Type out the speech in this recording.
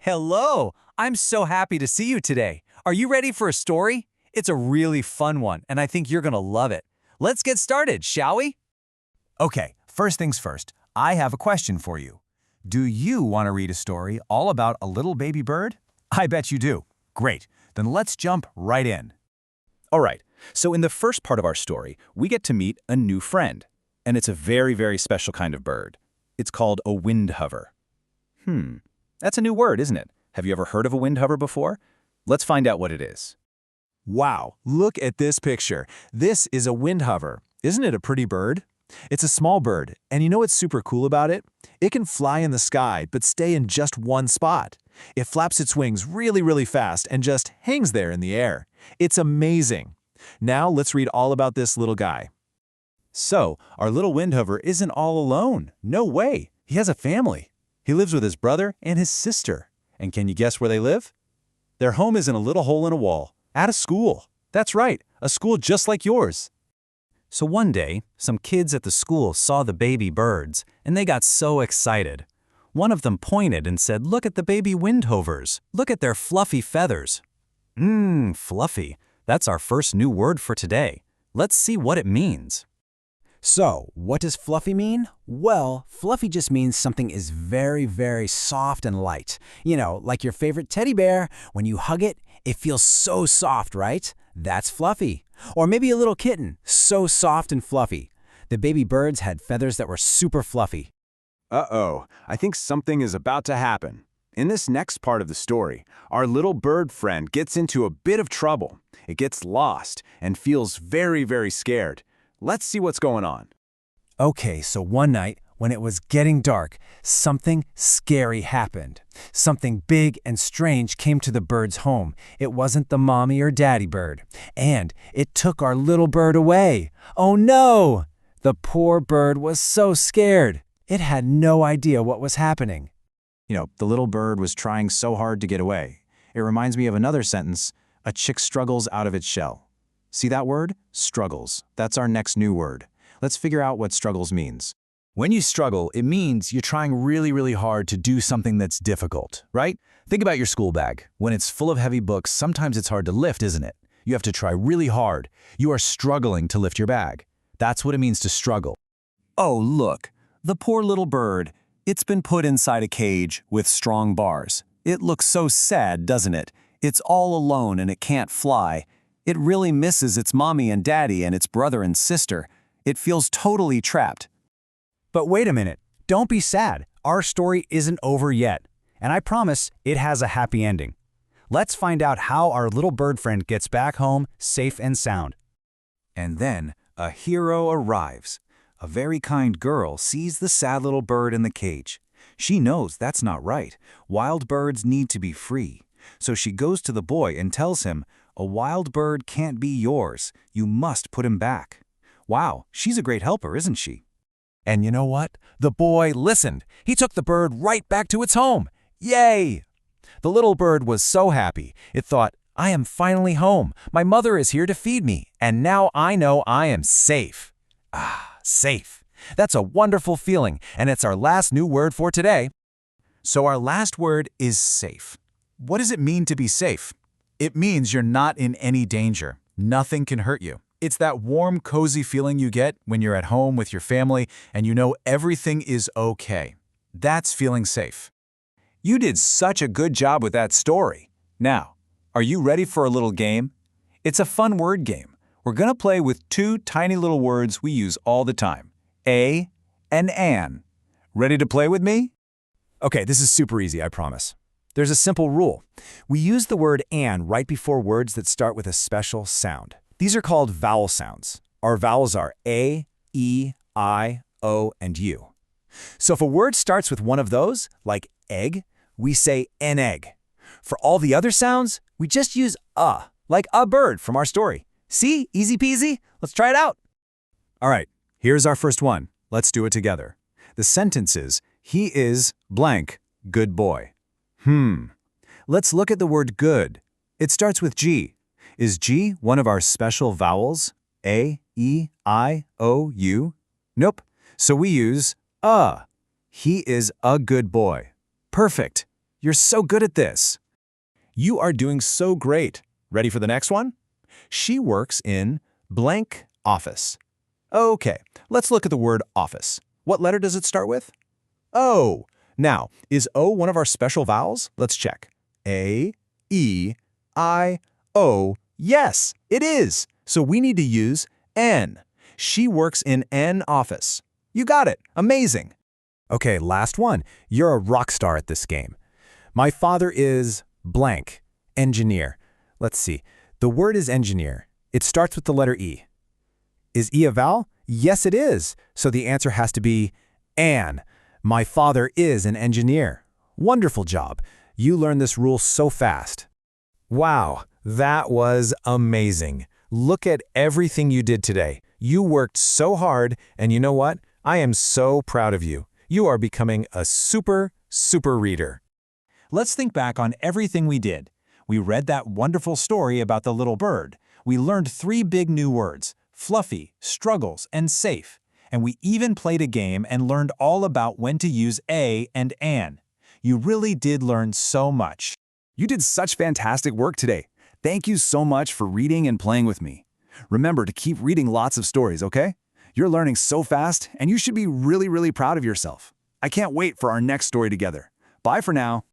Hello! I'm so happy to see you today. Are you ready for a story? It's a really fun one, and I think you're gonna love it. Let's get started, shall we? Okay, first things first, I have a question for you. Do you want to read a story all about a little baby bird? I bet you do. Great, then let's jump right in. All right, so in the first part of our story, we get to meet a new friend. And it's a very, very special kind of bird. It's called a windhover. That's a new word, isn't it? Have you ever heard of a windhover before? Let's find out what it is. Wow, look at this picture. This is a windhover. Isn't it a pretty bird? It's a small bird, and you know what's super cool about it? It can fly in the sky, but stay in just one spot. It flaps its wings really, really fast and just hangs there in the air. It's amazing. Now let's read all about this little guy. So, our little windhover isn't all alone. No way. He has a family. He lives with his brother and his sister. And can you guess where they live? Their home is in a little hole in a wall, at a school. That's right, a school just like yours. So one day, some kids at the school saw the baby birds, and they got so excited. One of them pointed and said, "Look at the baby windhovers. Look at their fluffy feathers." Fluffy. That's our first new word for today. Let's see what it means. So, what does fluffy mean? Well, fluffy just means something is very, very soft and light. You know, like your favorite teddy bear. When you hug it, it feels so soft, right? That's fluffy. Or maybe a little kitten, so soft and fluffy. The baby birds had feathers that were super fluffy. Uh-oh, I think something is about to happen. In this next part of the story, our little bird friend gets into a bit of trouble. It gets lost and feels very, very scared. Let's see what's going on. Okay, so one night, when it was getting dark, something scary happened. Something big and strange came to the bird's home. It wasn't the mommy or daddy bird. And it took our little bird away. Oh no! The poor bird was so scared. It had no idea what was happening. The little bird was trying so hard to get away. It reminds me of another sentence, a chick struggles out of its shell. See that word? Struggles. That's our next new word. Let's figure out what struggles means. When you struggle, it means you're trying really, really hard to do something that's difficult, right? Think about your school bag. When it's full of heavy books, sometimes it's hard to lift, isn't it? You have to try really hard. You are struggling to lift your bag. That's what it means to struggle. Oh, look. The poor little bird. It's been put inside a cage with strong bars. It looks so sad, doesn't it? It's all alone and it can't fly. It really misses its mommy and daddy and its brother and sister. It feels totally trapped. But wait a minute. Don't be sad. Our story isn't over yet. And I promise it has a happy ending. Let's find out how our little bird friend gets back home safe and sound. And then a hero arrives. A very kind girl sees the sad little bird in the cage. She knows that's not right. Wild birds need to be free. So she goes to the boy and tells him, "A wild bird can't be yours. You must put him back." Wow, she's a great helper, isn't she? And you know what? The boy listened. He took the bird right back to its home. Yay! The little bird was so happy. It thought, I am finally home. My mother is here to feed me. And now I know I am safe. Safe. That's a wonderful feeling. And it's our last new word for today. So our last word is safe. What does it mean to be safe? It means you're not in any danger. Nothing can hurt you. It's that warm, cozy feeling you get when you're at home with your family and you know everything is okay. That's feeling safe. You did such a good job with that story. Now, are you ready for a little game? It's a fun word game. We're going to play with two tiny little words we use all the time, a and an. Ready to play with me? Okay, this is super easy, I promise. There's a simple rule. We use the word "an" right before words that start with a special sound. These are called vowel sounds. Our vowels are A, E, I, O, and U. So if a word starts with one of those, like egg, we say an egg. For all the other sounds, we just use a, like a bird from our story. See? Easy peasy? Let's try it out. All right, here's our first one. Let's do it together. The sentence is, he is blank, good boy. Let's look at the word good. It starts with G. Is G one of our special vowels? A, E, I, O, U? Nope. So we use a. He is a good boy. Perfect. You're so good at this. You are doing so great. Ready for the next one? She works in blank office. Okay, let's look at the word office. What letter does it start with? O. Now, is O one of our special vowels? Let's check. A, E, I, O. Yes, it is. So we need to use N. She works in an office. You got it. Amazing. Okay, last one. You're a rock star at this game. My father is blank, engineer. Let's see. The word is engineer. It starts with the letter E. Is E a vowel? Yes, it is. So the answer has to be an. My father is an engineer. Wonderful job. You learned this rule so fast. Wow, that was amazing. Look at everything you did today. You worked so hard, and you know what? I am so proud of you. You are becoming a super reader. Let's think back on everything we did. We read that wonderful story about the little bird. We learned 3 big new words: fluffy, struggles, and safe. And we even played a game and learned all about when to use a and an. You really did learn so much. You did such fantastic work today. Thank you so much for reading and playing with me. Remember to keep reading lots of stories, okay? You're learning so fast, and you should be really proud of yourself. I can't wait for our next story together. Bye for now.